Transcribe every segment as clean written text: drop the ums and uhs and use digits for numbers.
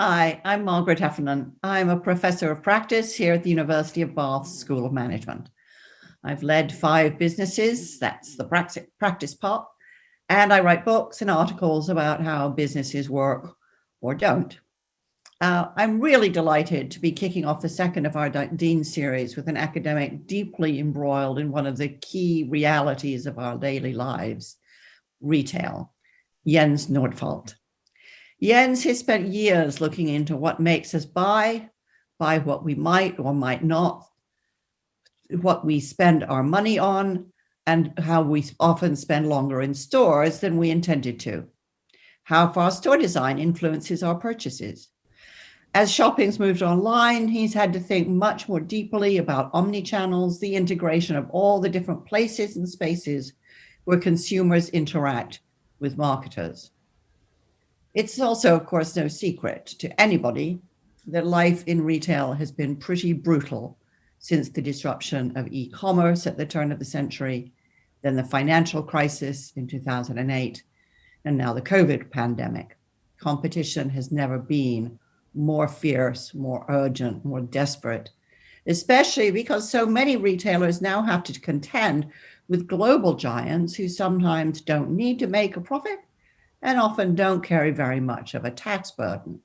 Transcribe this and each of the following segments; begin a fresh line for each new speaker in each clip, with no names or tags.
Hi, I'm Margaret Heffernan. I'm a professor of practice here at the University of Bath School of Management. I've led 5 businesses, that's the practice part, and I write books and articles about how businesses work or don't. I'm really delighted to be kicking off the second of our Dean series with an academic deeply embroiled in one of the key realities of our daily lives, retail, Jens Nordfalt. Jens has spent years looking into what makes us buy what we might or might not, what we spend our money on, and how we often spend longer in stores than we intended to, how far store design influences our purchases. As shopping's moved online, he's had to think much more deeply about omnichannels, the integration of all the different places and spaces where consumers interact with marketers. It's also, of course, no secret to anybody that life in retail has been pretty brutal since the disruption of e-commerce at the turn of the century, then the financial crisis in 2008, and now the COVID pandemic. Competition has never been more fierce, more urgent, more desperate, especially because so many retailers now have to contend with global giants who sometimes don't need to make a profit and often don't carry very much of a tax burden.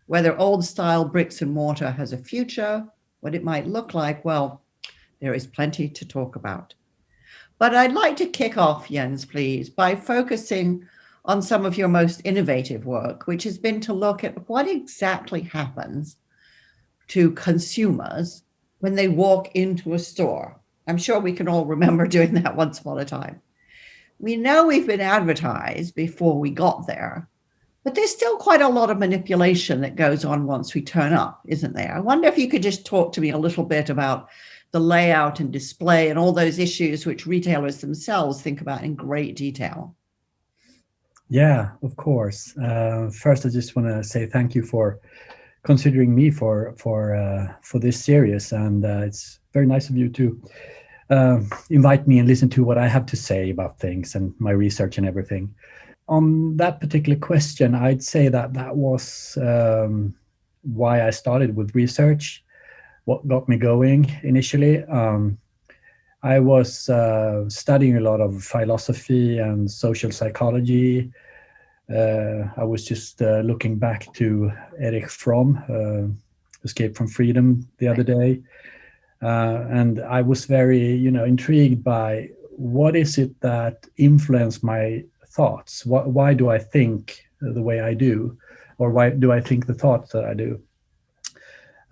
Whether old style bricks and mortar has a future, what it might look like, well, there is plenty to talk about. But I'd like to kick off, Jens, please, by focusing on some of your most innovative work, which has been to look at what exactly happens to consumers when they walk into a store. I'm sure we can all remember doing that once upon a time. We know we've been advertised before we got there, but there's still quite a lot of manipulation that goes on once we turn up, isn't there? I wonder if you could just talk to me a little bit about the layout and display and all those issues which retailers themselves think about in great detail.
Yeah, of course. First, I just want to say thank you for considering me for this series, and it's very nice of you to invite me and listen to what I have to say about things and my research and everything. On that particular question, I'd say that was why I started with research, what got me going initially. I was studying a lot of philosophy and social psychology. I was just looking back to Erich Fromm, Escape from Freedom, the other day. And I was very, intrigued by what is it that influenced my thoughts? Why do I think the way I do? Or why do I think the thoughts that I do?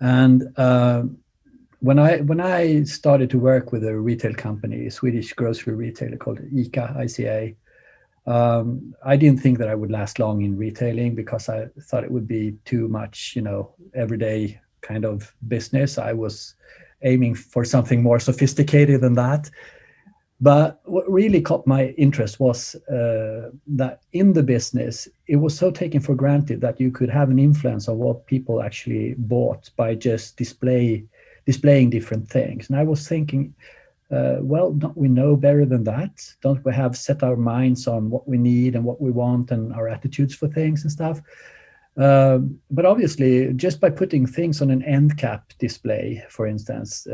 And when I started to work with a retail company, a Swedish grocery retailer called ICA, I didn't think that I would last long in retailing because I thought it would be too much, everyday kind of business. I was aiming for something more sophisticated than that. But what really caught my interest was that in the business, it was so taken for granted that you could have an influence on what people actually bought by just displaying different things. And I was thinking, well, don't we know better than that? Don't we have set our minds on what we need and what we want and our attitudes for things and stuff? But obviously, just by putting things on an end cap display, for instance,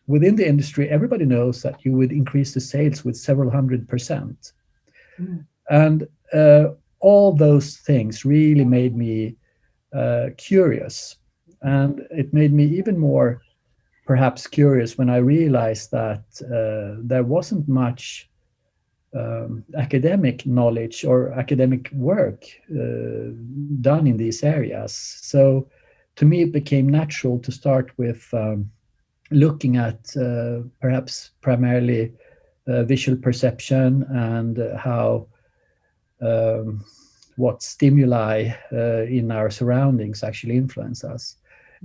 within the industry, everybody knows that you would increase the sales with several 100%. Mm. And all those things really made me curious. And it made me even more perhaps curious when I realized that there wasn't much academic knowledge or academic work done in these areas. So to me, it became natural to start with looking at perhaps primarily visual perception and how what stimuli in our surroundings actually influence us.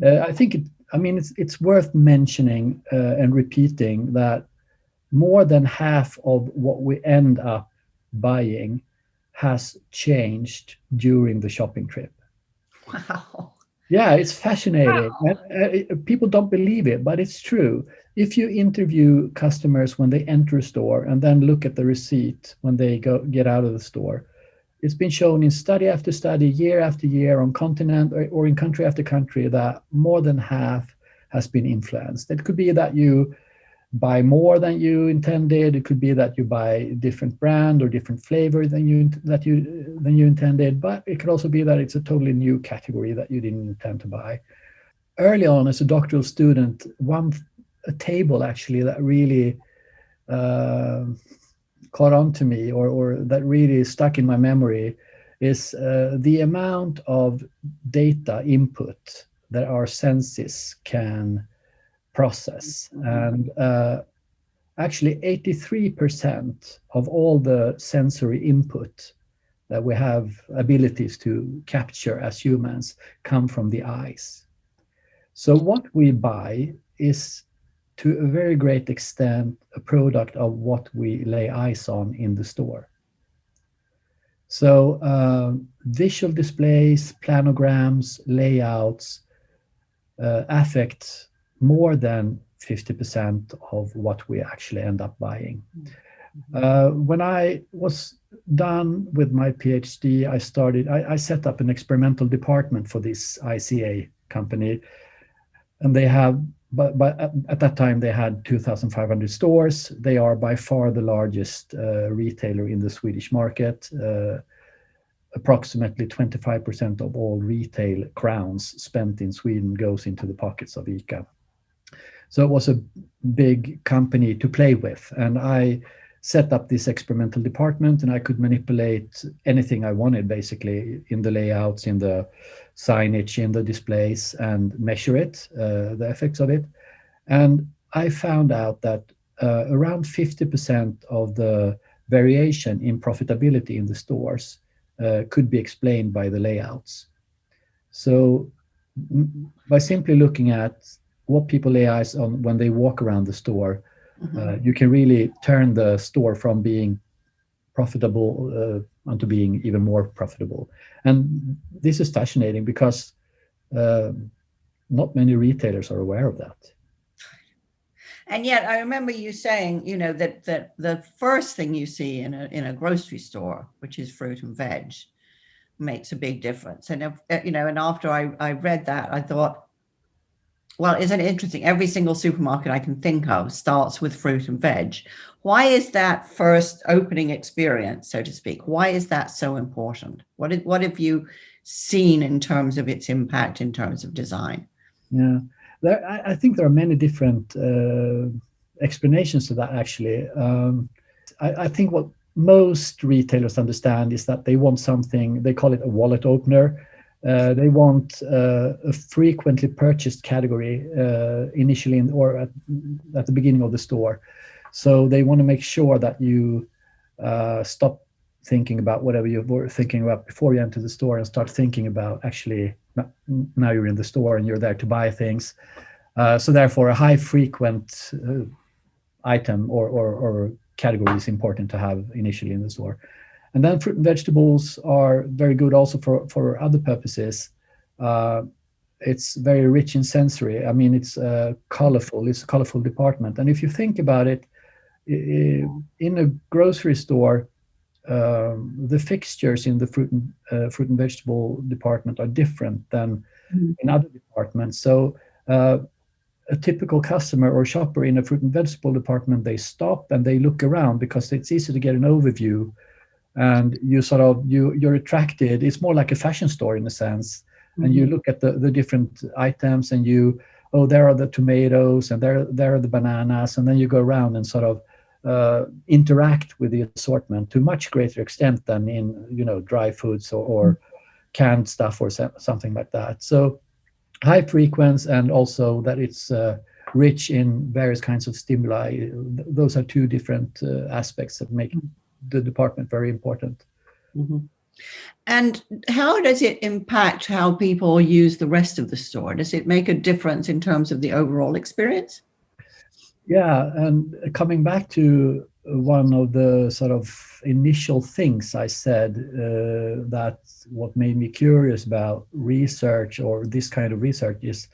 I think it's worth mentioning and repeating that more than half of what we end up buying has changed during the shopping trip.
Wow.
Yeah, it's fascinating. Wow. People don't believe it, but it's true. If you interview customers when they enter a store and then look at the receipt when they get out of the store, it's been shown in study after study, year after year, on continent or in country after country, that more than half has been influenced. It could be that you buy more than you intended. It could be that you buy different brand or different flavor than you intended. But it could also be that it's a totally new category that you didn't intend to buy. Early on, as a doctoral student, a table actually that really uh, caught on to me, or that really stuck in my memory, is the amount of data input that our senses can process. And actually 83% of all the sensory input that we have abilities to capture as humans come from the eyes. So what we buy is, to a very great extent, a product of what we lay eyes on in the store. So visual displays, planograms, layouts affect more than 50% of what we actually end up buying. When I was done with my PhD, I set up an experimental department for this ICA company, and they have, but at that time they had 2,500 stores. They are by far the largest retailer in the Swedish market. Approximately 25% of all retail crowns spent in Sweden goes into the pockets of ICA. So it was a big company to play with. And I set up this experimental department, and I could manipulate anything I wanted, basically, in the layouts, in the signage, in the displays, and measure it, the effects of it. And I found out that around 50% of the variation in profitability in the stores could be explained by the layouts. So by simply looking at what people lay eyes on when they walk around the store, you can really turn the store from being profitable onto being even more profitable. And this is fascinating because not many retailers are aware of that.
And yet I remember you saying, that the first thing you see in a grocery store, which is fruit and veg, makes a big difference. And and after I read that, I thought, well, isn't it interesting? Every single supermarket I can think of starts with fruit and veg. Why is that first opening experience, so to speak? Why is that so important? What have you seen in terms of its impact in terms of design?
Yeah, I think there are many different explanations to that, actually. I think what most retailers understand is that they want something, they call it a wallet opener. They want a frequently purchased category initially or at the beginning of the store. So they want to make sure that you stop thinking about whatever you were thinking about before you enter the store and start thinking about actually now you're in the store and you're there to buy things. So therefore, a high frequent item or category is important to have initially in the store. And then fruit and vegetables are very good also for other purposes. It's very rich in sensory. I mean, it's colorful. It's a colorful department. And if you think about it, in a grocery store, the fixtures in the fruit and vegetable department are different than in other departments. So a typical customer or shopper in a fruit and vegetable department, they stop and they look around because it's easy to get an overview, and you're attracted. It's more like a fashion store in a sense. And you look at the different items, and there are the tomatoes, and there are the bananas, and then you go around and sort of interact with the assortment to much greater extent than in dry foods or canned stuff or something like that. So high frequency, and also that it's rich in various kinds of stimuli. Those are two different aspects that make the department very important.
Mm-hmm. And how does it impact how people use the rest of the store? Does it make a difference in terms of the overall experience?
Yeah, and coming back to one of the sort of initial things I said, that what made me curious about research or this kind of research is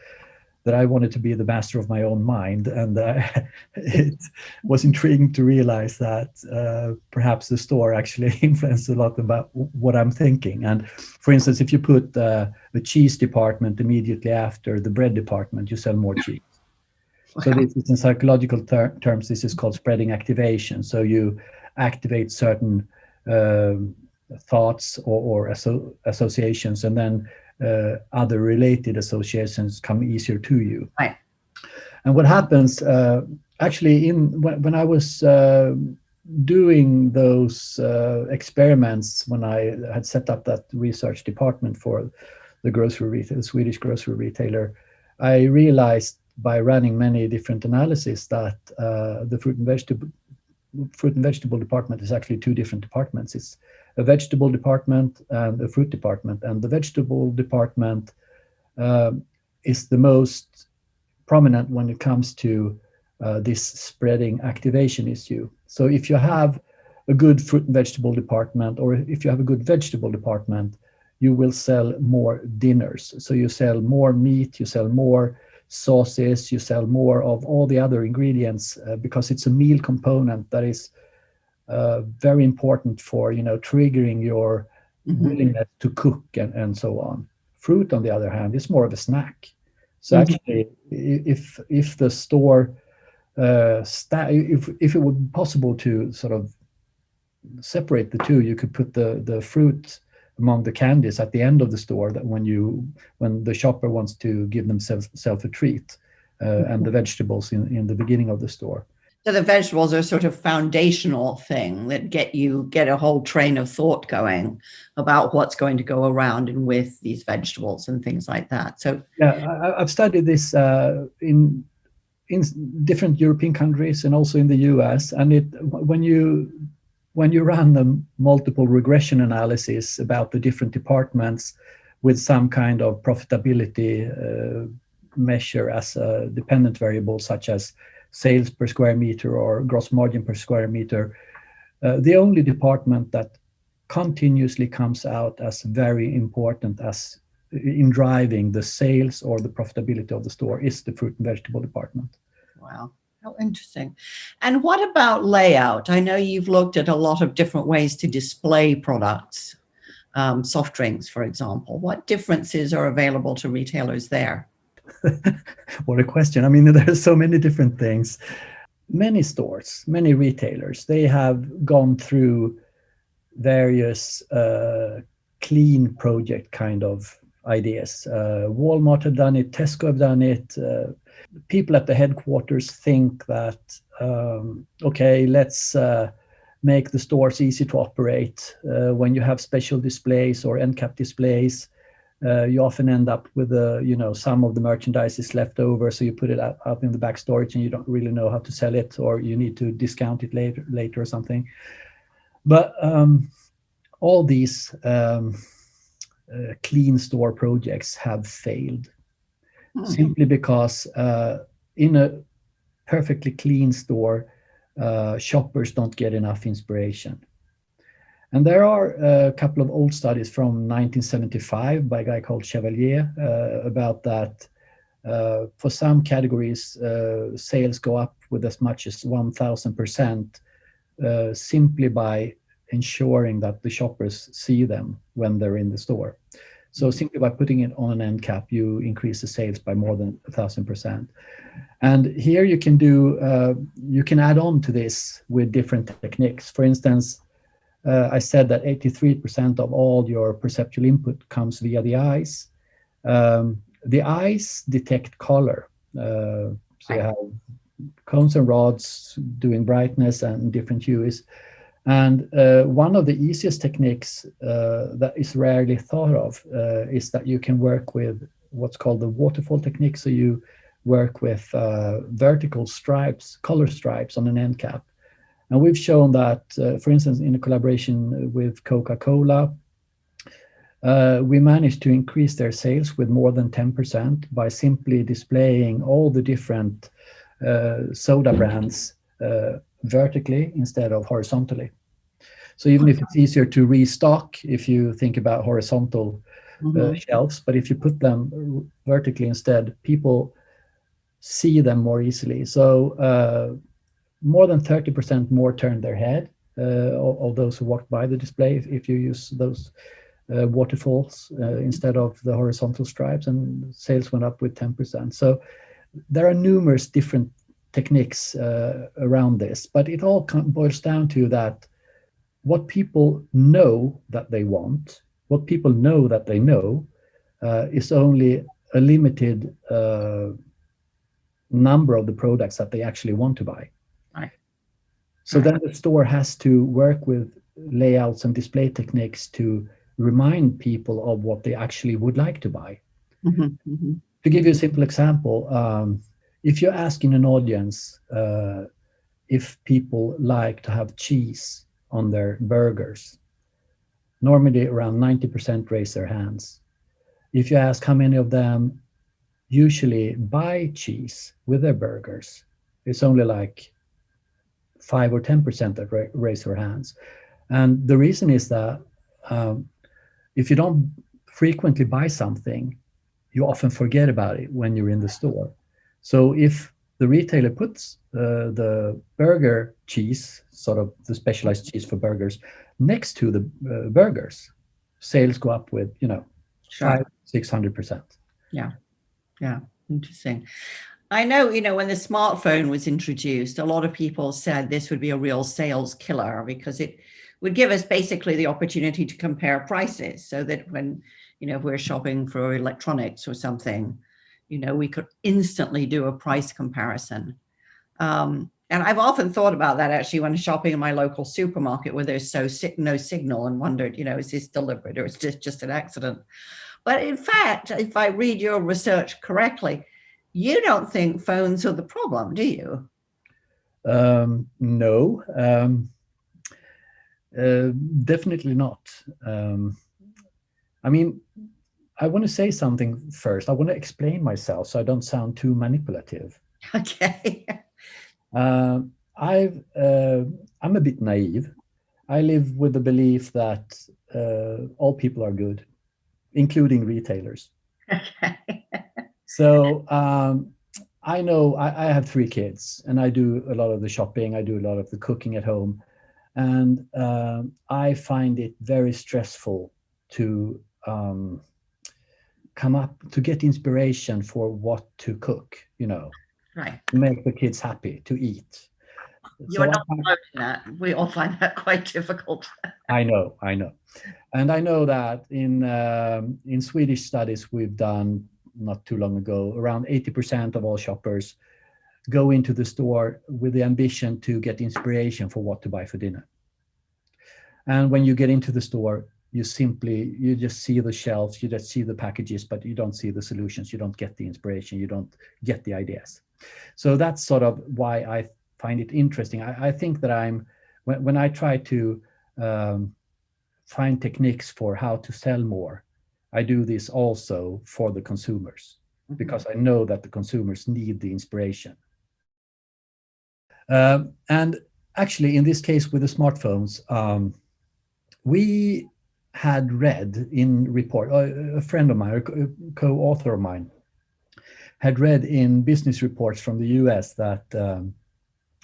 that I wanted to be the master of my own mind, and it was intriguing to realize that perhaps the store actually influenced a lot about what I'm thinking. And for instance, if you put the cheese department immediately after the bread department, you sell more cheese. So this is in psychological terms, this is called spreading activation. So you activate certain thoughts or associations, and then other related associations come easier to you.
Right.
And what happens actually when I was doing those experiments, when I had set up that research department for the Swedish grocery retailer, I realized by running many different analyses that the fruit and vegetable department is actually two different departments. It's a vegetable department and a fruit department, and the vegetable department is the most prominent when it comes to this spreading activation issue. So if you have a good fruit and vegetable department, or if you have a good vegetable department, you will sell more dinners. So you sell more meat, you sell more sauces, you sell more of all the other ingredients because it's a meal component that is very important for triggering your willingness to cook and so on. Fruit, on the other hand, is more of a snack. So actually, if the store if it would be possible to sort of separate the two, you could put the fruit among the candies at the end of the store, that when the shopper wants to give themselves a treat, and the vegetables in the beginning of the store.
So the vegetables are sort of foundational thing that get a whole train of thought going about what's going to go around and with these vegetables and things like that. So
yeah, I've studied this in different European countries and also in the US. And when you run a multiple regression analysis about the different departments with some kind of profitability measure as a dependent variable, such as sales per square meter or gross margin per square meter, the only department that continuously comes out as very important as in driving the sales or the profitability of the store is the fruit and vegetable department.
Wow, how interesting. And what about layout? I know you've looked at a lot of different ways to display products, soft drinks, for example. What differences are available to retailers there?
What a question. I mean, there are so many different things. Many stores, many retailers, they have gone through various clean project kind of ideas. Walmart have done it, Tesco have done it. People at the headquarters think that, okay, let's make the stores easy to operate. When you have special displays or end cap displays, you often end up with some of the merchandise is left over, so you put it out in the back storage and you don't really know how to sell it, or you need to discount it later or something. But all these clean store projects have failed simply because in a perfectly clean store, shoppers don't get enough inspiration. And there are a couple of old studies from 1975 by a guy called Chevalier about that. For some categories, sales go up with as much as 1,000% simply by ensuring that the shoppers see them when they're in the store. So simply by putting it on an end cap, you increase the sales by more than 1,000%. And here you can add on to this with different techniques. For instance, I said that 83% of all your perceptual input comes via the eyes. The eyes detect color. So you have cones and rods doing brightness and different hues. And one of the easiest techniques that is rarely thought of is that you can work with what's called the waterfall technique. So you work with vertical stripes, color stripes on an end cap. And we've shown that, for instance, in a collaboration with Coca-Cola, we managed to increase their sales with more than 10% by simply displaying all the different soda brands vertically instead of horizontally. So even if it's easier to restock, if you think about horizontal shelves, but if you put them vertically instead, people see them more easily. So more than 30% more turned their head of those who walked by the display if you use those waterfalls instead of the horizontal stripes, and sales went up with 10%. So there are numerous different techniques around this, but it all boils down to that what people know that they want, what people know that they know, is only a limited number of the products that they actually want to buy.
Right.
So then the store has to work with layouts and display techniques to remind people of what they actually would like to buy. To give you a simple example, if you're asking an audience if people like to have cheese on their burgers, normally around 90% raise their hands. If you ask how many of them usually buy cheese with their burgers, it's only like 5 or 10% that raise their hands. And the reason is that if you don't frequently buy something, you often forget about it when you're in the store. So if the retailer puts the burger cheese, sort of the specialized cheese for burgers, next to the burgers, sales go up with,
Sure.
500-600%.
Yeah. Interesting. I know, when the smartphone was introduced, a lot of people said this would be a real sales killer because it would give us basically the opportunity to compare prices, so that when, if we're shopping for electronics or something, we could instantly do a price comparison. And I've often thought about that actually when shopping in my local supermarket where there's no signal, and wondered, is this deliberate or is this just an accident? But in fact, if I read your research correctly, you don't think phones are the problem, do you?
No, definitely not. I mean, I want to say something first. I want to explain myself so I don't sound too manipulative.
Okay.
I'm a bit naive. I live with the belief that all people are good, including retailers.
Okay.
So I know I have 3 kids, and I do a lot of the shopping. I do a lot of the cooking at home, and I find it very stressful to come up to get inspiration for what to cook.
Right.
To make the kids happy to eat.
You're not alone in that. We all find that quite difficult.
I know, and I know that in Swedish studies we've done not too long ago, around 80% of all shoppers go into the store with the ambition to get inspiration for what to buy for dinner. And when you get into the store, you just see the shelves, you just see the packages, but you don't see the solutions, you don't get the inspiration, you don't get the ideas. So that's sort of why I find it interesting. I think that when I try to find techniques for how to sell more, I do this also for the consumers, because I know that the consumers need the inspiration. And actually, in this case with the smartphones, we had read in report, a friend of mine, a co-author of mine, had read in business reports from the US that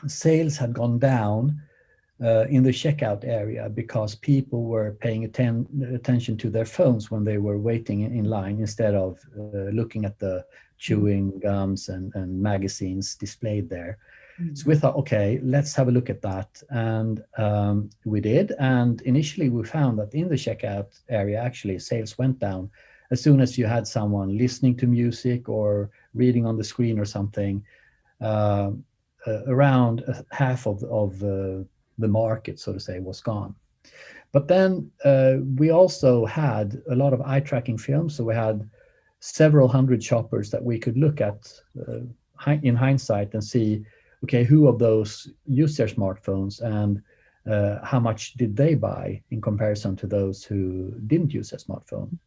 sales had gone down in the checkout area because people were paying attention to their phones when they were waiting in line instead of looking at the chewing gums and magazines displayed there. So we thought, okay, let's have a look at that. And we did. And initially we found that in the checkout area, actually sales went down as soon as you had someone listening to music or reading on the screen or something. Around half of the market, so to say, was gone. But then we also had a lot of eye tracking films. So we had several hundred shoppers that we could look at in hindsight and see, okay, who of those use their smartphones and how much did they buy in comparison to those who didn't use their smartphone.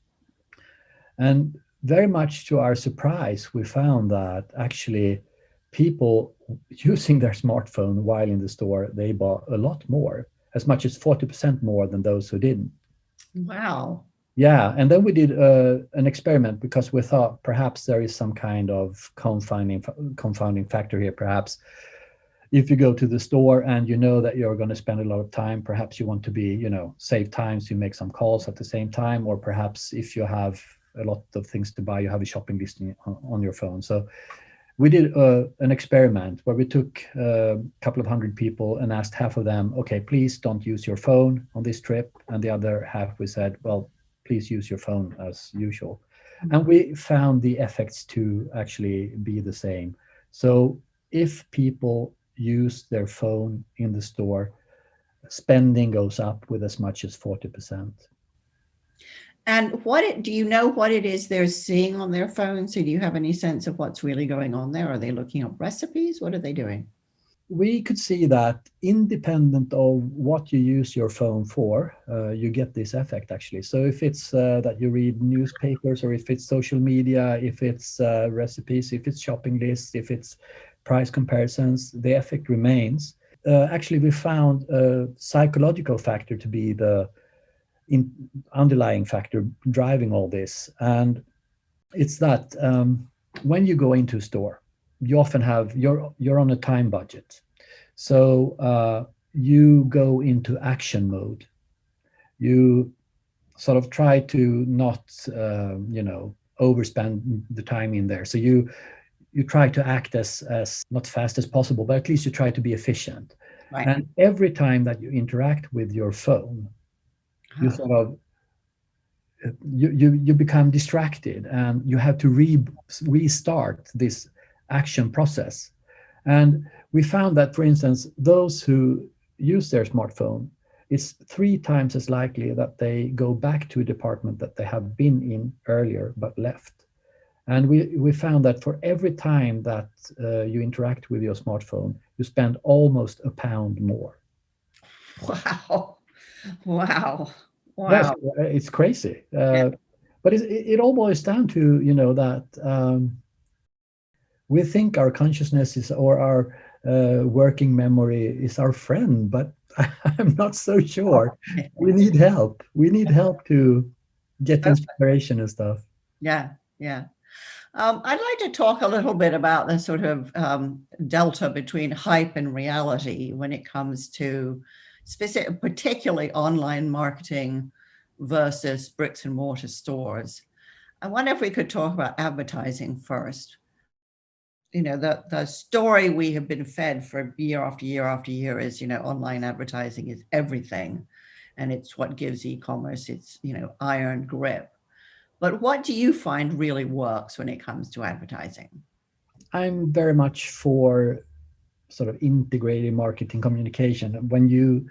And very much to our surprise, we found that actually people using their smartphone while in the store, they bought a lot more, as much as 40% more than those who didn't.
Wow.
Yeah, and then we did an experiment because we thought perhaps there is some kind of confounding factor here. Perhaps if you go to the store and you know that you're going to spend a lot of time, perhaps you want to be, save time, so you make some calls at the same time, or perhaps if you have a lot of things to buy, you have a shopping list on your phone. So we did an experiment where we took a couple of hundred people and asked half of them, okay, please don't use your phone on this trip. And the other half, we said, well, please use your phone as usual. And we found the effects to actually be the same. So if people use their phone in the store, spending goes up with as much as 40%.
And do you know what it is they're seeing on their phone? So do you have any sense of what's really going on there? Are they looking up recipes? What are they doing?
We could see that independent of what you use your phone for, you get this effect actually. So if it's that you read newspapers, or if it's social media, if it's recipes, if it's shopping lists, if it's price comparisons, the effect remains. Actually, we found a psychological factor to be the underlying factor driving all this. And it's that when you go into a store, you often have you're on a time budget, so you go into action mode. You sort of try to not overspend the time in there. So you try to act as not fast as possible, but at least you try to be efficient.
Right.
And every time that you interact with your phone, you
Huh.
sort of you become distracted, and you have to restart this action process. And we found that, for instance, those who use their smartphone, it's 3 times as likely that they go back to a department that they have been in earlier but left. And we found that for every time that you interact with your smartphone, you spend almost a pound more.
Wow. Wow.
Yes,
Wow.
it's crazy.
Yeah.
But it all boils down to, that we think our consciousness is, or our working memory is our friend, but I'm not so sure. We need help. We need help to get inspiration and stuff.
Yeah. Yeah. I'd like to talk a little bit about the sort of delta between hype and reality when it comes to particularly online marketing versus bricks and mortar stores. I wonder if we could talk about advertising first. The story we have been fed for year after year after year is, online advertising is everything, and it's what gives e-commerce its, iron grip. But what do you find really works when it comes to advertising?
I'm very much for sort of integrated marketing communication. When you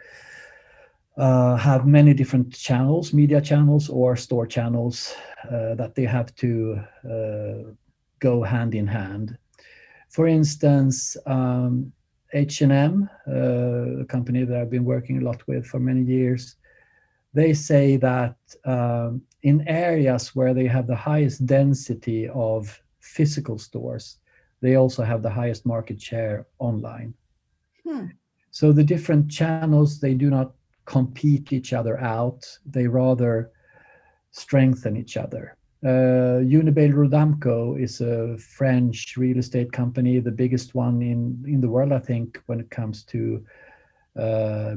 have many different channels, media channels or store channels, that they have to go hand in hand. For instance, H&M, a company that I've been working a lot with for many years, they say that in areas where they have the highest density of physical stores, they also have the highest market share online.
Hmm.
So the different channels, they do not compete each other out. They rather strengthen each other. Unibail Rodamco is a French real estate company, the biggest one in the world, I think, when it comes to uh,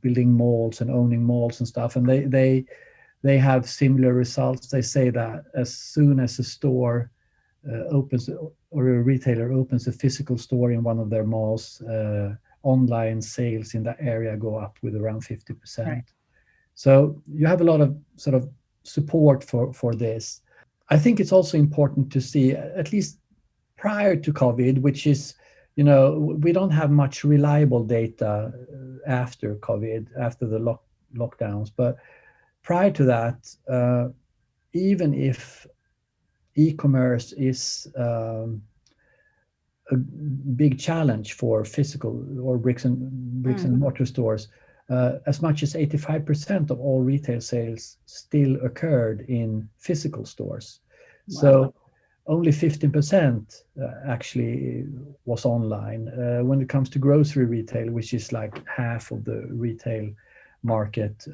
building malls and owning malls and stuff. And they have similar results. They say that as soon as a store opens, or a retailer opens a physical store in one of their malls, online sales in that area go up with around 50%.
Right.
So you have a lot of sort of support for this. I think it's also important to see, at least prior to COVID, which is, we don't have much reliable data after COVID, after the lockdowns. But prior to that, even if e-commerce is a big challenge for physical or bricks and
Hmm.
mortar stores, as much as 85% of all retail sales still occurred in physical stores.
Wow.
So only 15% actually was online. When it comes to grocery retail, which is like half of the retail market,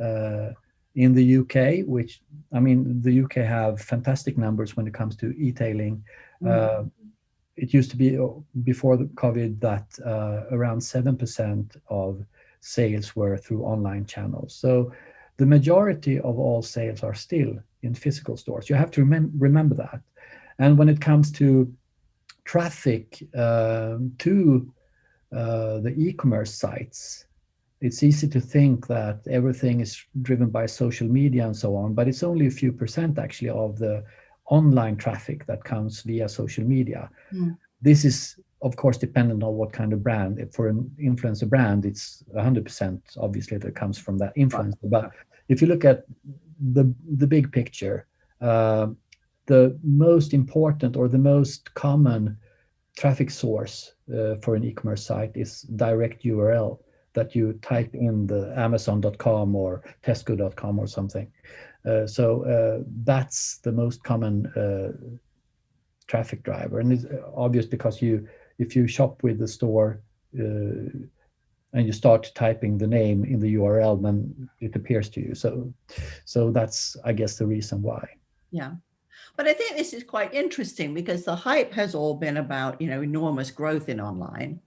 In the UK, which, I mean, the UK have fantastic numbers when it comes to e-tailing. It used to be before the COVID that around 7% of sales were through online channels. So the majority of all sales are still in physical stores. You have to remember that. And when it comes to traffic to the e-commerce sites, it's easy to think that everything is driven by social media and so on, but it's only a few percent actually of the online traffic that comes via social media. This is, of course, dependent on what kind of brand. If for an influencer brand, it's 100% obviously that comes from that influencer. But if you look at the big picture, the most important or the most common traffic source for an e-commerce site is direct URL that you type in the Amazon.com or Tesco.com or something. So that's the most common traffic driver, and it's obvious because if you shop with the store and you start typing the name in the URL, then it appears to you. So that's, I guess, the reason why.
Yeah. But I think this is quite interesting because the hype has all been about, enormous growth in online,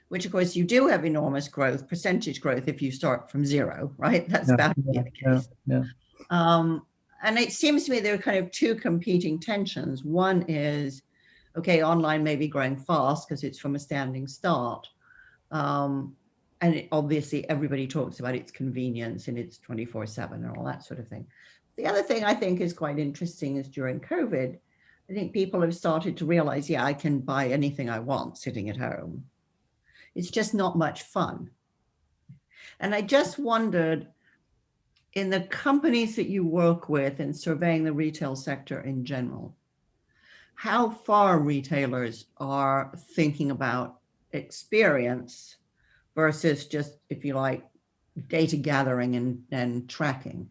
which of course you do have enormous growth, percentage growth, if you start from zero, right? That's bound to be the case.
Yeah.
And it seems to me there are kind of two competing tensions. One is, okay, online may be growing fast because it's from a standing start. And obviously everybody talks about its convenience and it's 24/7 and all that sort of thing. The other thing I think is quite interesting is during COVID, I think people have started to realize, yeah, I can buy anything I want sitting at home. It's just not much fun. And I just wondered, in the companies that you work with and surveying the retail sector in general, how far retailers are thinking about experience versus just, if you like, data gathering and tracking.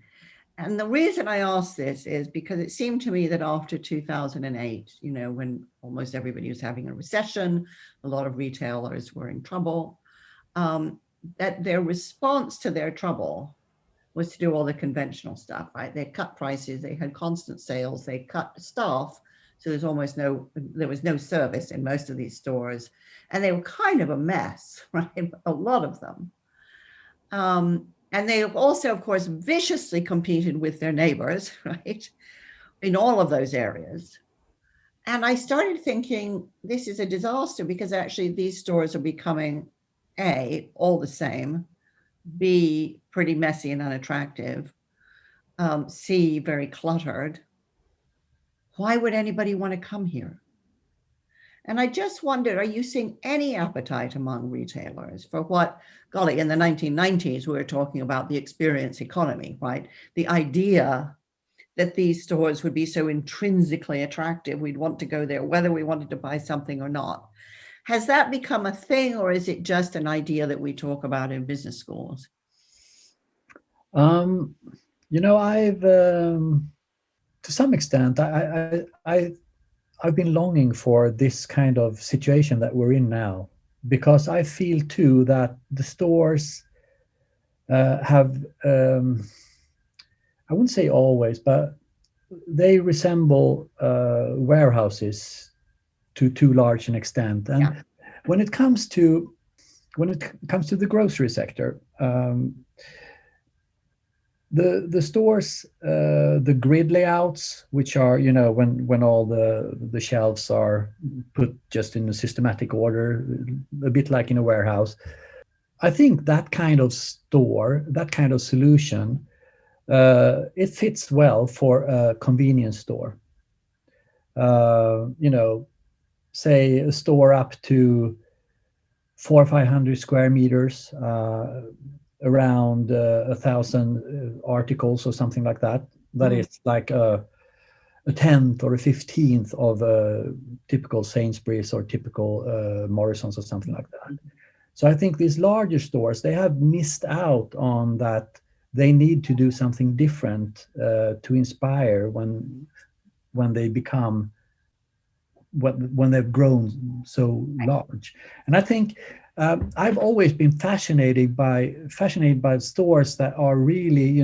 And the reason I ask this is because it seemed to me that after 2008, when almost everybody was having a recession, a lot of retailers were in trouble, that their response to their trouble was to do all the conventional stuff, right? They cut prices, they had constant sales, they cut staff. So there was no service in most of these stores. And they were kind of a mess, right? A lot of them. And they also, of course, viciously competed with their neighbors, right? In all of those areas. And I started thinking, this is a disaster because actually these stores are becoming A, all the same, B, pretty messy and unattractive, C, very cluttered. Why would anybody want to come here? And I just wondered, are you seeing any appetite among retailers for what, golly, in the 1990s, we were talking about the experience economy, right? The idea that these stores would be so intrinsically attractive, we'd want to go there, whether we wanted to buy something or not. Has that become a thing, or is it just an idea that we talk about in business schools?
I've to some extent, I've been longing for this kind of situation that we're in now, because I feel too that the stores have, I wouldn't say always, but they resemble warehouses to too large an extent. And yeah. when it comes to the grocery sector, the stores, the grid layouts, which are, when all the shelves are put just in a systematic order, a bit like in a warehouse. I think that kind of store, that kind of solution, it fits well for a convenience store. Say a store up to 400 or 500 square meters, around 1,000 articles or something like that. That is like a 10th or a 15th of a typical Sainsbury's or typical Morrison's or something like that. So I think these larger stores, they have missed out on that. They need to do something different to inspire when they become, when they've grown so large. And I think I've always been fascinated by stores that are really,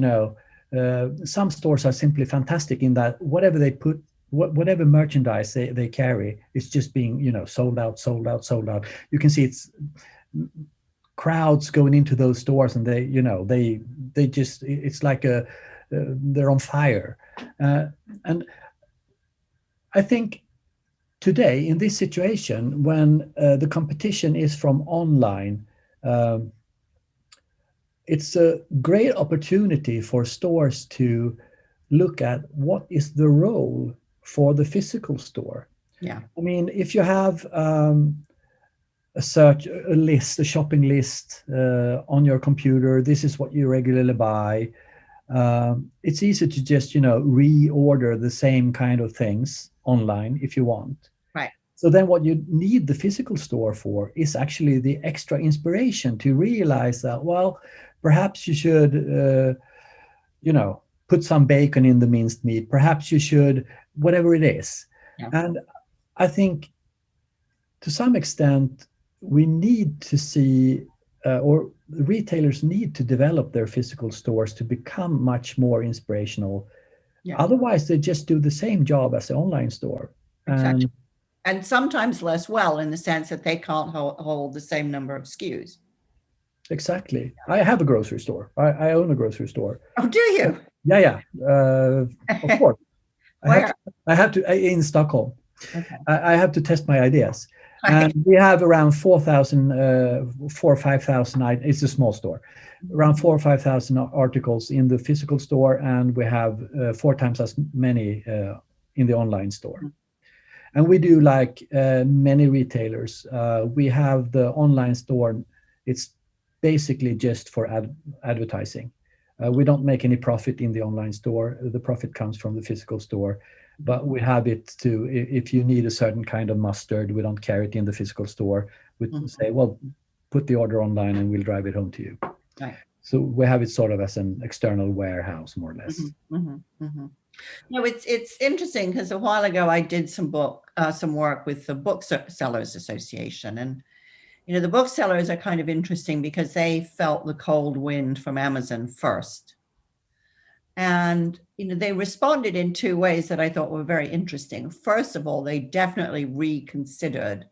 some stores are simply fantastic in that whatever they put, whatever merchandise they carry, is just being, sold out, sold out, sold out. You can see it's crowds going into those stores, and they just, it's like they're on fire. And I think today, in this situation, when the competition is from online, um, it's a great opportunity for stores to look at what is the role for the physical store.
Yeah.
I mean, if you have a shopping list on your computer, this is what you regularly buy. It's easy to just, reorder the same kind of things online if you want.
Right.
So then what you need the physical store for is actually the extra inspiration to realize that, well, perhaps you should, put some bacon in the minced meat. Perhaps you should, whatever it is.
Yeah.
And I think to some extent, we need to see, or retailers need to develop their physical stores to become much more inspirational.
Yeah.
Otherwise, they just do the same job as the online store.
Exactly. And sometimes less well, in the sense that they can't hold the same number of SKUs.
Exactly. I have a grocery store. I own a grocery store.
Oh, do you?
Yeah. Of course.
Where?
I have to in Stockholm.
Okay.
I have to test my ideas. And we have around 4,000, 4 or 5,000. It's a small store. Around 4 or 5,000 articles in the physical store, and we have 4 times as many in the online store. And we do like many retailers. We have the online store. It's basically just for advertising. We don't make any profit in the online store. The profit comes from the physical store. But we have it to, if you need a certain kind of mustard, we don't carry it in the physical store. We say, well, put the order online and we'll drive it home to you.
Right.
So we have it sort of as an external warehouse, more or less.
No, it's interesting, because a while ago I did some work with the Booksellers Association, and the booksellers are kind of interesting because they felt the cold wind from Amazon first. And, they responded in 2 ways that I thought were very interesting. First of all, they definitely reconsidered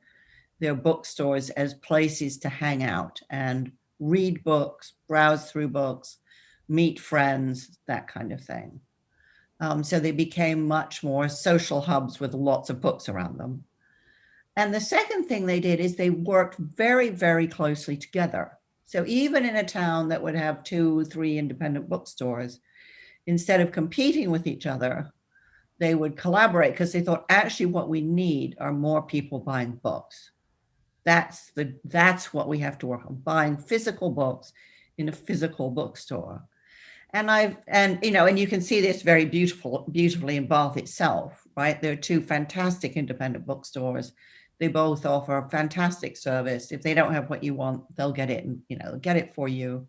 their bookstores as places to hang out and read books, browse through books, meet friends, that kind of thing. So they became much more social hubs with lots of books around them. And the second thing they did is they worked very, very closely together. So even in a town that would have 2, 3 independent bookstores, instead of competing with each other, they would collaborate, because they thought, actually what we need are more people buying books. That's what we have to work on, buying physical books in a physical bookstore. And you can see this very beautifully in Bath itself, right? There are 2 fantastic independent bookstores. They both offer fantastic service. If they don't have what you want, they'll get it, and get it for you.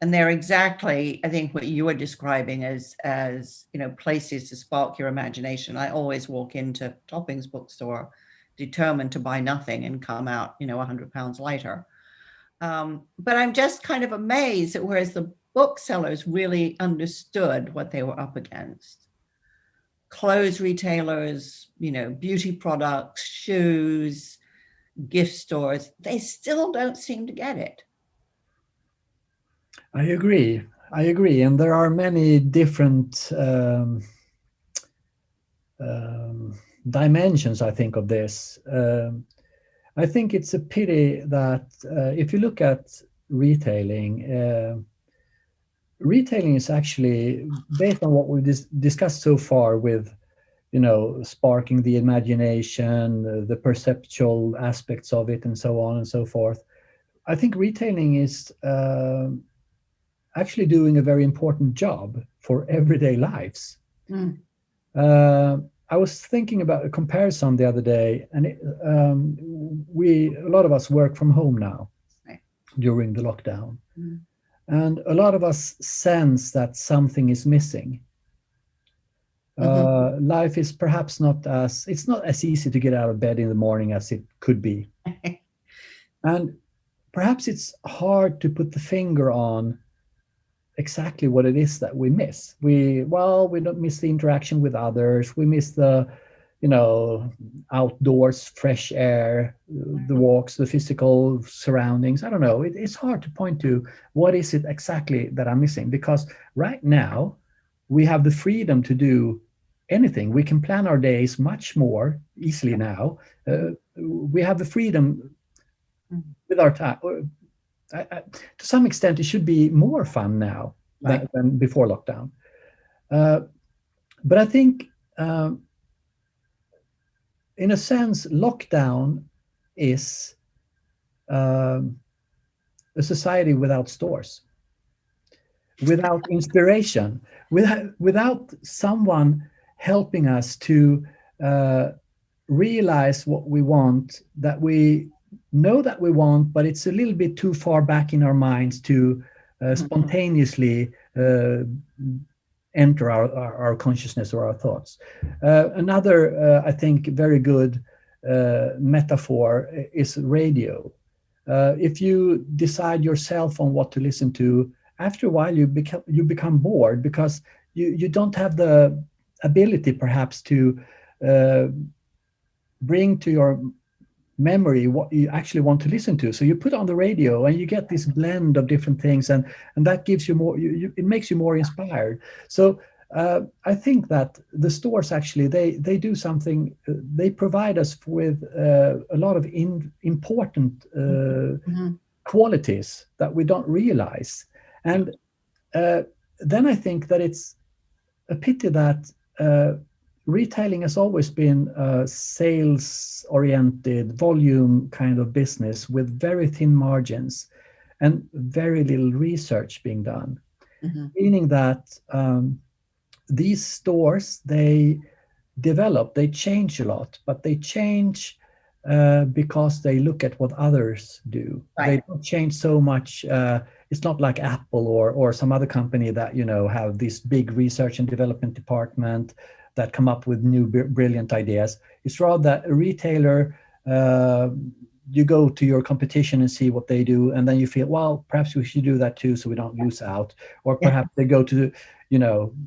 And they're exactly, I think, what you were describing as places to spark your imagination. I always walk into Topping's bookstore determined to buy nothing and come out, £100 later. But I'm just kind of amazed that whereas the booksellers really understood what they were up against, clothes retailers, beauty products, shoes, gift stores, they still don't seem to get it.
I agree. And there are many different dimensions, I think, of this. I think it's a pity that if you look at retailing, retailing is actually, based on what we've discussed so far, with sparking the imagination, the perceptual aspects of it, and so on and so forth. I think retailing is actually doing a very important job for everyday lives. I was thinking about a comparison the other day, and a lot of us work from home now during the lockdown. And a lot of us sense that something is missing. Life is perhaps it's not as easy to get out of bed in the morning as it could be. And perhaps it's hard to put the finger on exactly what it is that we miss. We don't miss the interaction with others. We miss the, outdoors, fresh air, the walks, the physical surroundings. I don't know. It's hard to point to what is it exactly that I'm missing, because right now we have the freedom to do anything. We can plan our days much more easily now. We have the freedom
Mhm.
with our time. To some extent, it should be more fun now
Right.
than before lockdown. Uh, but I think, in a sense, lockdown is um, a society without stores, without inspiration, without someone helping us to uh, realize what we want, that we know that we want, but it's a little bit too far back in our minds to
Mhm.
spontaneously enter our consciousness or our thoughts. Another, I think, very good metaphor is radio. If you decide yourself on what to listen to, after a while you become bored, because you don't have the ability perhaps to uh, bring to your memory what you actually want to listen to. So you put on the radio and you get this blend of different things, and that gives you more. It makes you more inspired. So I think that the stores actually they do something. They provide us with a lot of important
Mhm.
qualities that we don't realize, and uh, then I think that it's a pity that retailing has always been a sales oriented volume kind of business with very thin margins and very little research being done,
Mhm.
meaning that these stores, they develop, they change a lot, but they change because they look at what others do. They
Right.
don't change so much. It's not like Apple or some other company that have this big research and development department that come up with new brilliant ideas. It's rather that a retailer. You go to your competition and see what they do, and then you feel, well, perhaps we should do that too, so we don't lose out. Or
Yeah.
perhaps they go to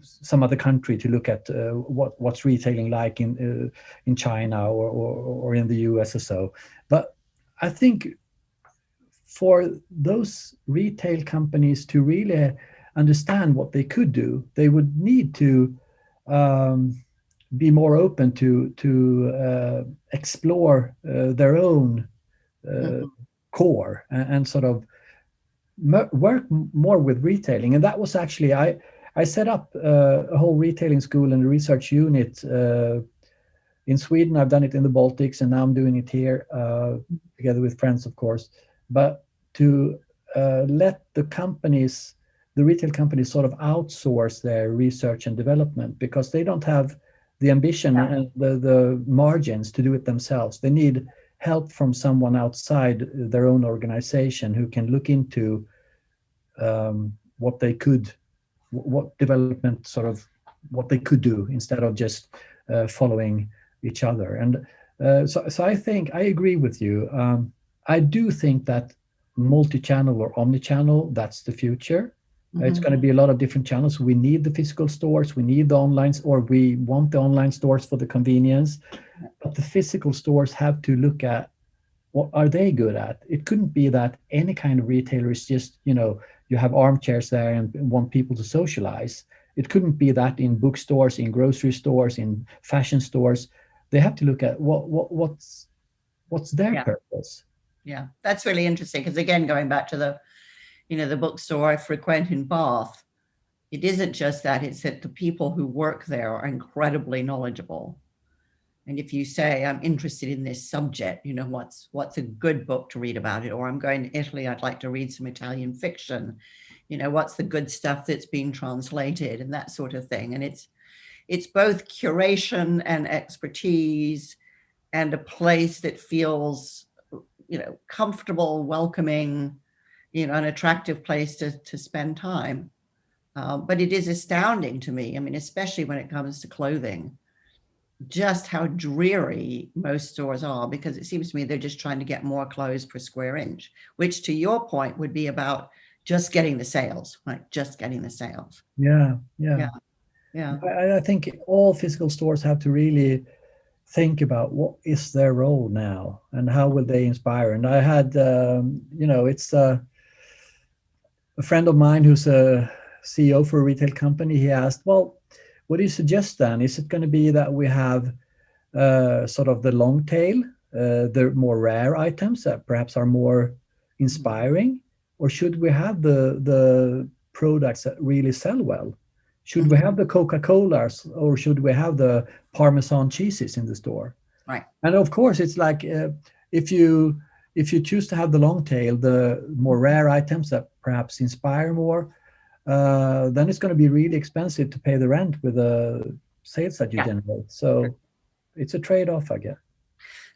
some other country to look at what's retailing like in China or in the US or so. But I think for those retail companies to really understand what they could do, they would need to um, be more open to explore their own uh,
Mhm.
core, and sort of work more with retailing. And that was actually, I set up a whole retailing school and a research unit in Sweden. I've done it in the Baltics, and now I'm doing it here together with friends, of course. But to let the retail companies, sort of outsource their research and development, because they don't have the ambition
Yeah.
and the margins to do it themselves. They need help from someone outside their own organization who can look into what they could, what development, sort of what they could do, instead of just following each other. And so I think I agree with you. I do think that multi-channel or omni-channel, that's the future. It's
Mhm.
going to be a lot of different channels. We need the physical stores, we need the online, or we want the online stores for the convenience. But the physical stores have to look at what are they good at. It couldn't be that any kind of retailer is just, you have armchairs there and want people to socialize. It couldn't be that in bookstores, in grocery stores, in fashion stores. They have to look at what's their
Yeah.
purpose.
Yeah. That's really interesting because again, going back to the bookstore I frequent in Bath, it isn't just that, it's that the people who work there are incredibly knowledgeable. And if you say, I'm interested in this subject, what's a good book to read about it? Or I'm going to Italy, I'd like to read some Italian fiction. What's the good stuff that's been translated and that sort of thing. And it's both curation and expertise and a place that feels, comfortable, welcoming, an attractive place to spend time. But it is astounding to me. I mean, especially when it comes to clothing, just how dreary most stores are, because it seems to me they're just trying to get more clothes per square inch, which to your point would be about just getting the sales, right? Just getting the sales.
Yeah,
Yeah,
yeah.
yeah.
I think all physical stores have to really think about what is their role now and how will they inspire. And I had, it's a friend of mine who's a CEO for a retail company. He asked, well, what do you suggest then? Is it going to be that we have sort of the long tail, the more rare items that perhaps are more inspiring, or should we have the products that really sell well? Should we have the Coca-Colas or should we have the Parmesan cheeses in the store?
Right.
And of course, it's like if you choose to have the long tail, the more rare items that perhaps inspire more, then it's going to be really expensive to pay the rent with the sales that you generate. So it's a trade-off, I guess.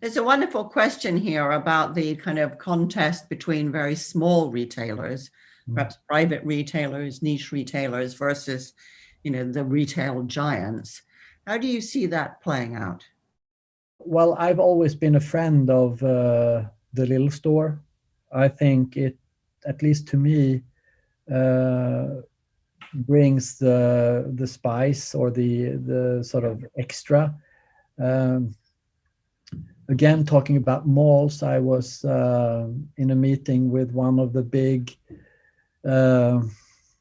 There's a wonderful question here about the kind of contest between very small retailers, perhaps private retailers, niche retailers versus, the retail giants. How do you see that playing out?
Well, I've always been a friend of the little store. I think it, at least to me, brings the spice or the sort of extra. Again, talking about malls, I was in a meeting with one of the big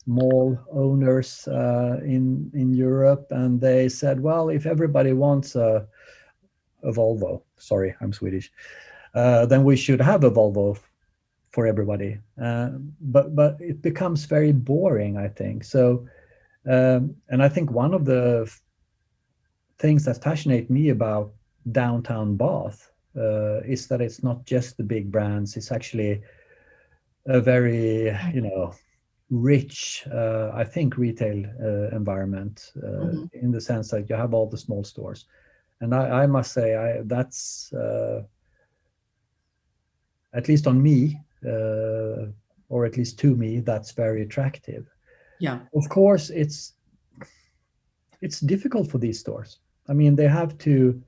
mall owners in Europe, and they said, "Well, if everybody wants a Volvo, sorry, I'm Swedish, then we should have a Volvo for everybody." But it becomes very boring, I think. So, and I think one of the things that fascinate me about downtown Bath is that it's not just the big brands. It's actually a very, rich, I think, retail environment in the sense that you have all the small stores. And I must say, that's at least on me, or at least to me, that's very attractive.
Yeah.
Of course, it's difficult for these stores. I mean, they have to.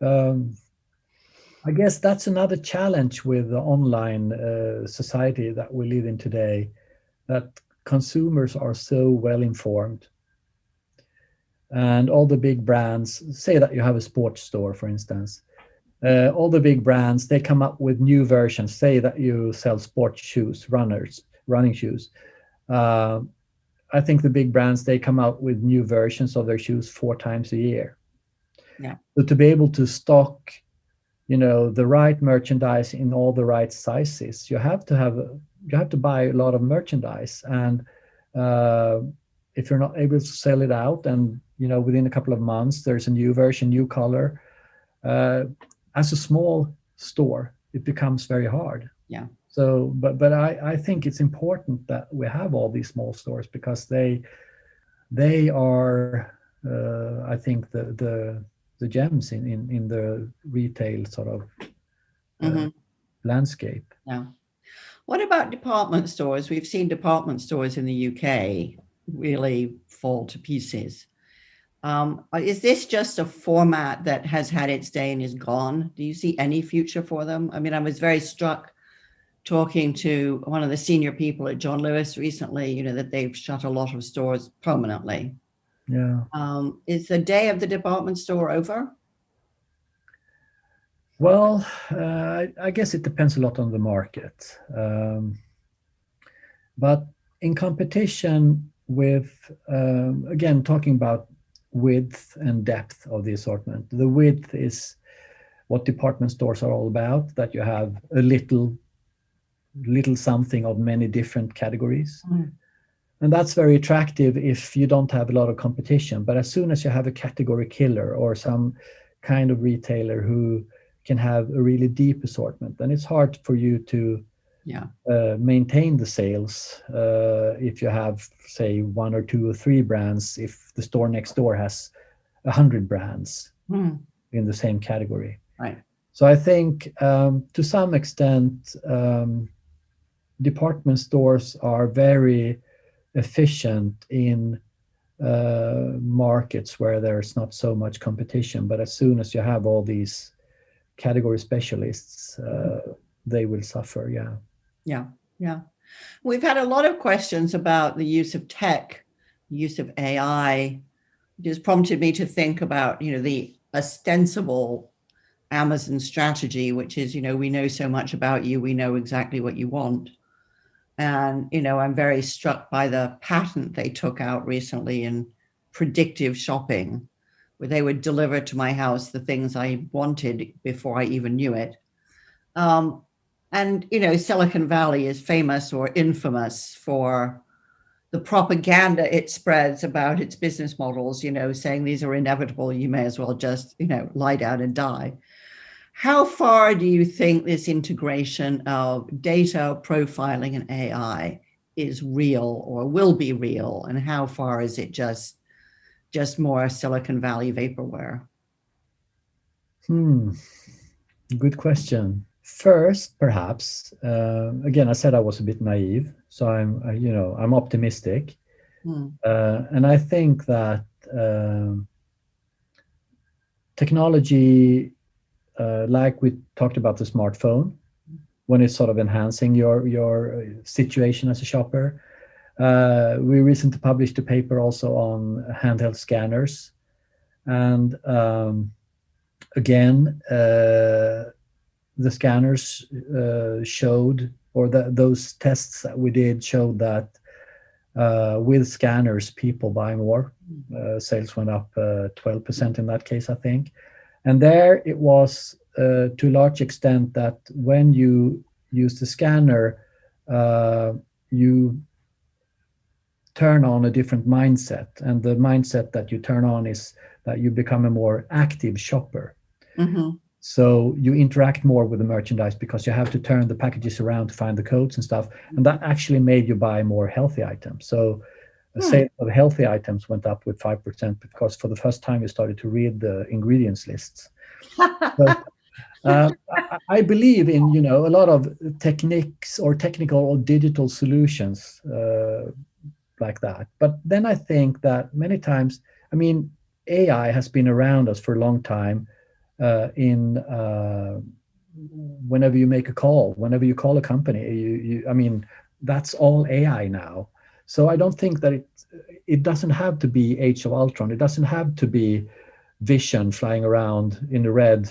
I guess that's another challenge with the online society that we live in today, that consumers are so well informed. And all the big brands, say that you have a sports store, for instance, all the big brands, they come up with new versions. Say that you sell sports shoes, running shoes. I think the big brands, they come out with new versions of their shoes 4 times a year.
Yeah.
So to be able to stock, the right merchandise in all the right sizes, you have to buy a lot of merchandise. And if you're not able to sell it out, and within a couple of months there's a new version, new color, as a small store, it becomes very hard.
Yeah.
So, but I think it's important that we have all these small stores, because they are, I think, the gems in the retail sort of landscape.
Yeah. What about department stores? We've seen department stores in the UK really fall to pieces. Is this just a format that has had its day and is gone? Do you see any future for them? I mean, I was very struck talking to one of the senior people at John Lewis recently, that they've shut a lot of stores permanently.
Yeah.
Is the day of the department store over?
Well, I guess it depends a lot on the market. But in competition with, again, talking about width and depth of the assortment, the width is what department stores are all about, that you have a little something of many different categories. And that's very attractive if you don't have a lot of competition. But as soon as you have a category killer or some kind of retailer who can have a really deep assortment, then it's hard for you to maintain the sales if you have, say, 1 or 2 or 3 brands, if the store next door has 100 brands in the same category.
Right.
So I think to some extent, department stores are very efficient in markets where there's not so much competition. But as soon as you have all these category specialists, they will suffer. Yeah.
Yeah. We've had a lot of questions about the use of tech, use of AI. It has prompted me to think about, the ostensible Amazon strategy, which is, we know so much about you, we know exactly what you want. And, I'm very struck by the patent they took out recently in predictive shopping, where they would deliver to my house the things I wanted before I even knew it. And, Silicon Valley is famous or infamous for the propaganda it spreads about its business models, saying these are inevitable, you may as well just, lie down and die. How far do you think this integration of data profiling and AI is real or will be real? And how far is it just more Silicon Valley vaporware?
Good question. First, perhaps, again, I said I was a bit naive, so I'm optimistic, and I think that technology, like we talked about the smartphone, when it's sort of enhancing your situation as a shopper. We recently published a paper also on handheld scanners, and again, the scanners showed, or those tests that we did showed that with scanners, people buy more. Sales went up 12% in that case, I think. And there it was to a large extent that when you use the scanner, you turn on a different mindset. And the mindset that you turn on is that you become a more active shopper.
Mm-hmm.
So you interact more with the merchandise because you have to turn the packages around to find the codes and stuff. And that actually made you buy more healthy items. So the sale of healthy items went up with 5% because for the first time you started to read the ingredients lists. So, I believe in, a lot of techniques or technical or digital solutions like that. But then I think that many times, AI has been around us for a long time. Whenever you make a call, whenever you call a company, that's all AI now. So I don't think that it doesn't have to be Age of Ultron. It doesn't have to be Vision flying around in the red,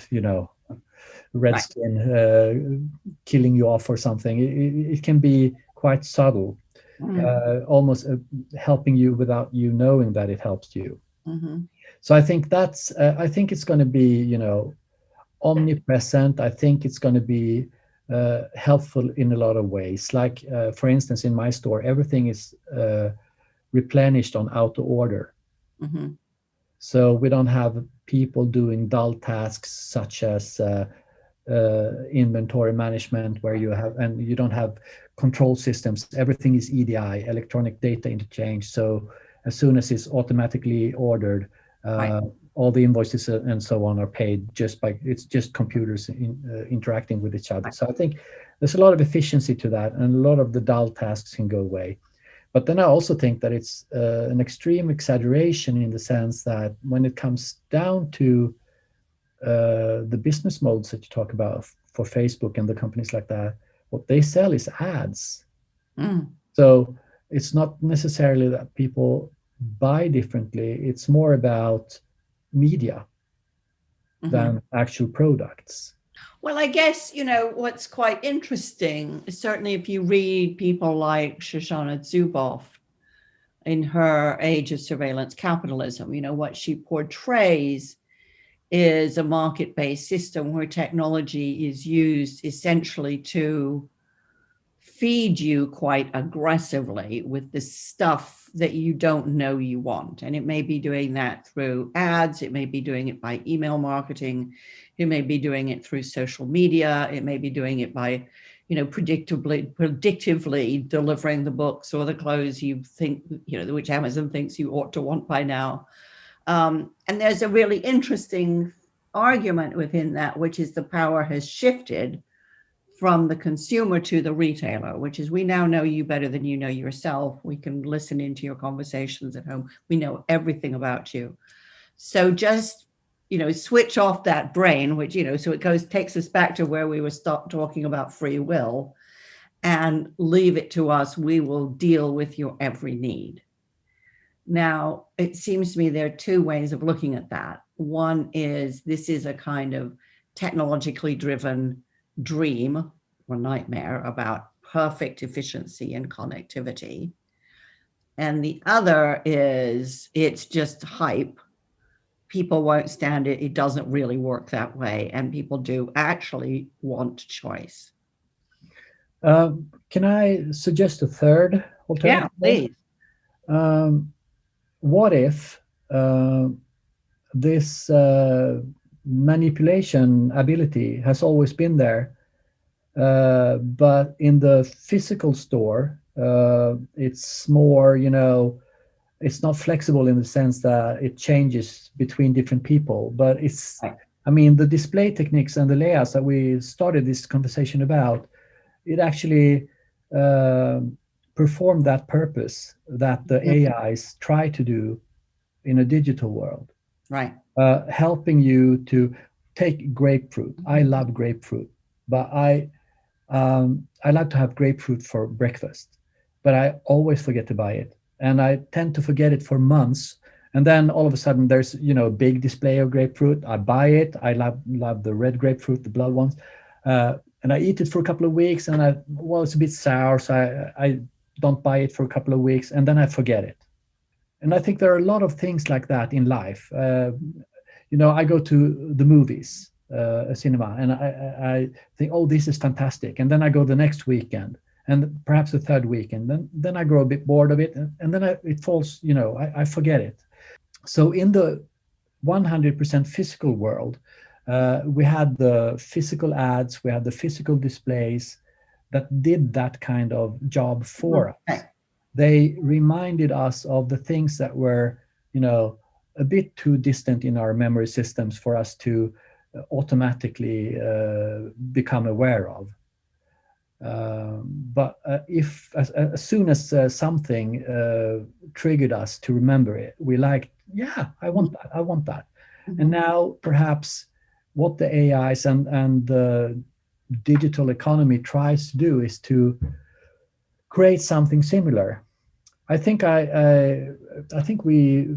red skin, killing you off or something. It can be quite subtle, almost helping you without you knowing that it helps you.
Mm-hmm.
So I think I think it's going to be, omnipresent. I think it's going to be helpful in a lot of ways. Like, for instance, in my store, everything is replenished on auto order.
Mm-hmm.
So we don't have people doing dull tasks such as inventory management, where you don't have control systems. Everything is EDI, electronic data interchange. So as soon as it's automatically ordered, all the invoices and so on are paid it's just computers interacting with each other. So I think there's a lot of efficiency to that, and a lot of the dull tasks can go away. But then I also think that it's an extreme exaggeration in the sense that when it comes down to the business modes that you talk about for Facebook and the companies like that, what they sell is ads. So it's not necessarily that people buy differently. It's more about media than actual products.
Well, I guess, what's quite interesting is certainly if you read people like Shoshana Zuboff in her Age of Surveillance Capitalism, what she portrays is a market-based system where technology is used essentially to feed you quite aggressively with the stuff that you don't know you want. And it may be doing that through ads, it may be doing it by email marketing, it may be doing it through social media, it may be doing it by, predictively delivering the books or the clothes you think, which Amazon thinks you ought to want by now. And there's a really interesting argument within that, which is the power has shifted from the consumer to the retailer, which is we now know you better than you know yourself. We can listen into your conversations at home. We know everything about you. So just, switch off that brain, which, so it takes us back to where we were talking about free will, and leave it to us. We will deal with your every need. Now, it seems to me there are two ways of looking at that. One is this is a kind of technologically driven dream or nightmare about perfect efficiency and connectivity. And the other is it's just hype. People won't stand it. It doesn't really work that way. And people do actually want choice.
Can I suggest a third
Yeah,
alternative?
please.
What if this manipulation ability has always been there, but in the physical store, it's more, it's not flexible in the sense that it changes between different people, but it's,
Right.
I mean, the display techniques and the layouts that we started this conversation about, it actually uh, performed that purpose that the AIs try to do in a digital world,
Right.
helping you to take grapefruit. I love grapefruit, but I like to have grapefruit for breakfast, but I always forget to buy it, and I tend to forget it for months. And then all of a sudden, there's a big display of grapefruit. I buy it. I love the red grapefruit, the blood ones, and I eat it for a couple of weeks, and it's a bit sour, so I don't buy it for a couple of weeks, and then I forget it. And I think there are a lot of things like that in life. I go to the movies, a cinema, and I think, oh, this is fantastic, and then I go the next weekend, and perhaps the third weekend. Then I grow a bit bored of it, and then it falls. I forget it. So in the 100% physical world, we had the physical ads, we had the physical displays that did that kind of job for us.
Right.
They reminded us of the things that were, a bit too distant in our memory systems for us to automatically become aware of. But if as soon as something triggered us to remember it, we like, yeah, I want that, I want that. And now perhaps what the AIs and the digital economy tries to do is to create something similar. I think I think we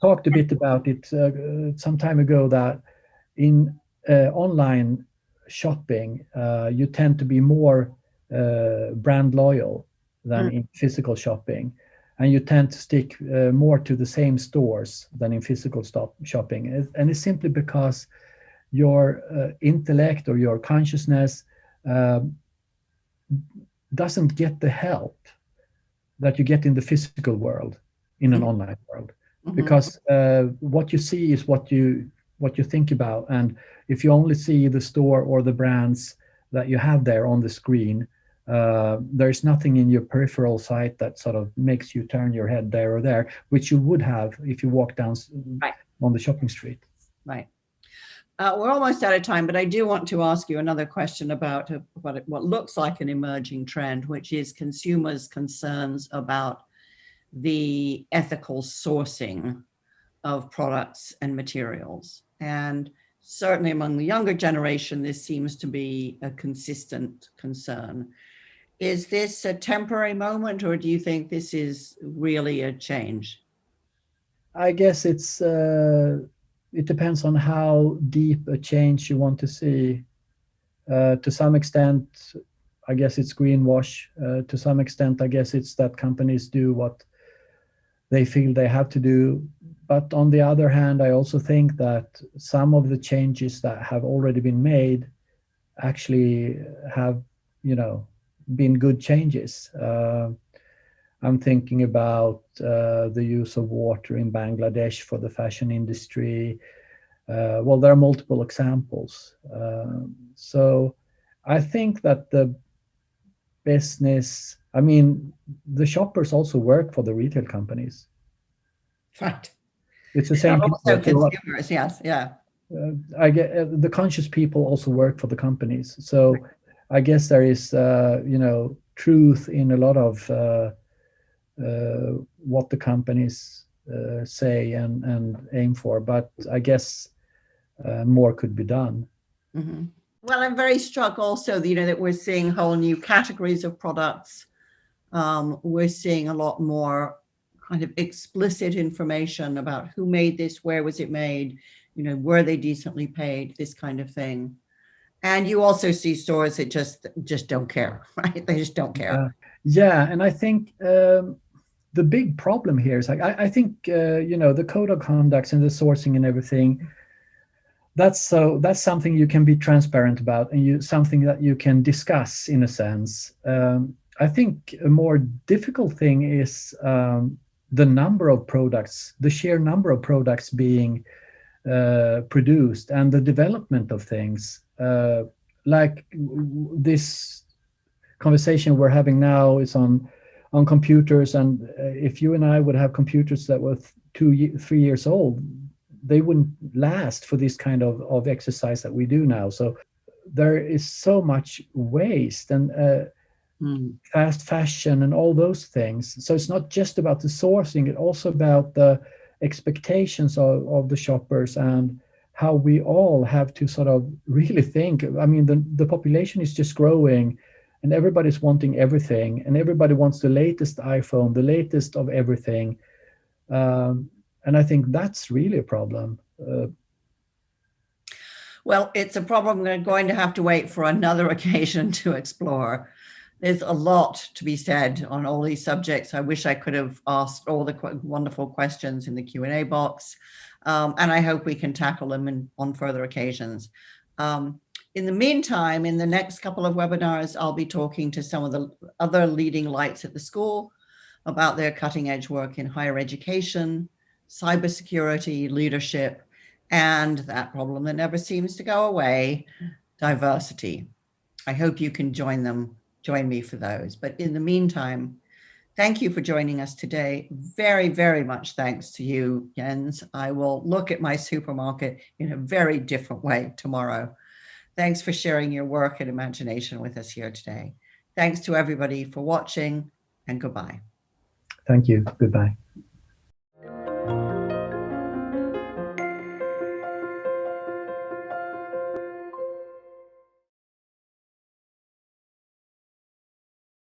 talked a bit about it some time ago, that in online shopping, you tend to be more brand loyal than in physical shopping, and you tend to stick more to the same stores than in physical shopping. And it's simply because your intellect or your consciousness uh, doesn't get the help that you get in the physical world in an online world, because what you see is what you think about. And if you only see the store or the brands that you have there on the screen, there's nothing in your peripheral sight that sort of makes you turn your head there or there, which you would have if you walk down
Right.
on the shopping street.
Right. We're almost out of time, but I do want to ask you another question about what looks like an emerging trend, which is consumers' concerns about the ethical sourcing of products and materials. And certainly among the younger generation, this seems to be a consistent concern. Is this a temporary moment, or do you think this is really a change?
I guess it depends on how deep a change you want to see. To some extent, I guess it's greenwash. To some extent, I guess it's that companies do what they feel they have to do. But on the other hand, I also think that some of the changes that have already been made actually have, been good changes. I'm thinking about the use of water in Bangladesh for the fashion industry. Well, there are multiple examples. So I think that the business, I mean, the shoppers also work for the retail companies.
Right.
It's the same people.
Also consumers, yes, yeah.
I get the conscious people also work for the companies. So I guess there is, truth in a lot of what the companies say and aim for. But I guess more could be done.
Mm-hmm. Well, I'm very struck also, that we're seeing whole new categories of products. We're seeing a lot more kind of explicit information about who made this, where was it made, were they decently paid, this kind of thing. And you also see stores that just don't care, right? They just don't care.
Yeah, and I think the big problem here is like I think the code of conducts and the sourcing and everything, that's something you can be transparent about, and something that you can discuss in a sense. I think a more difficult thing is the number of products, the sheer number of products being produced, and the development of things. Like this conversation we're having now is on computers, and if you and I would have computers that were 3 years old, they wouldn't last for this kind of exercise that we do now. So there is so much waste and fast fashion and all those things. So it's not just about the sourcing, it's also about the expectations of the shoppers, and how we all have to sort of really think. I mean, the population is just growing, and everybody's wanting everything, and everybody wants the latest iPhone, the latest of everything. And I think that's really a problem.
Well, it's a problem we're going to have to wait for another occasion to explore. There's a lot to be said on all these subjects. I wish I could have asked all the wonderful questions in the Q&A box, and I hope we can tackle them on further occasions. In the meantime, in the next couple of webinars, I'll be talking to some of the other leading lights at the school about their cutting edge work in higher education, cybersecurity, leadership, and that problem that never seems to go away, diversity. I hope you can join me for those. But in the meantime, thank you for joining us today. Very, very much thanks to you, Jens. I will look at my supermarket in a very different way tomorrow. Thanks for sharing your work and imagination with us here today. Thanks to everybody for watching, and goodbye.
Thank you. Goodbye.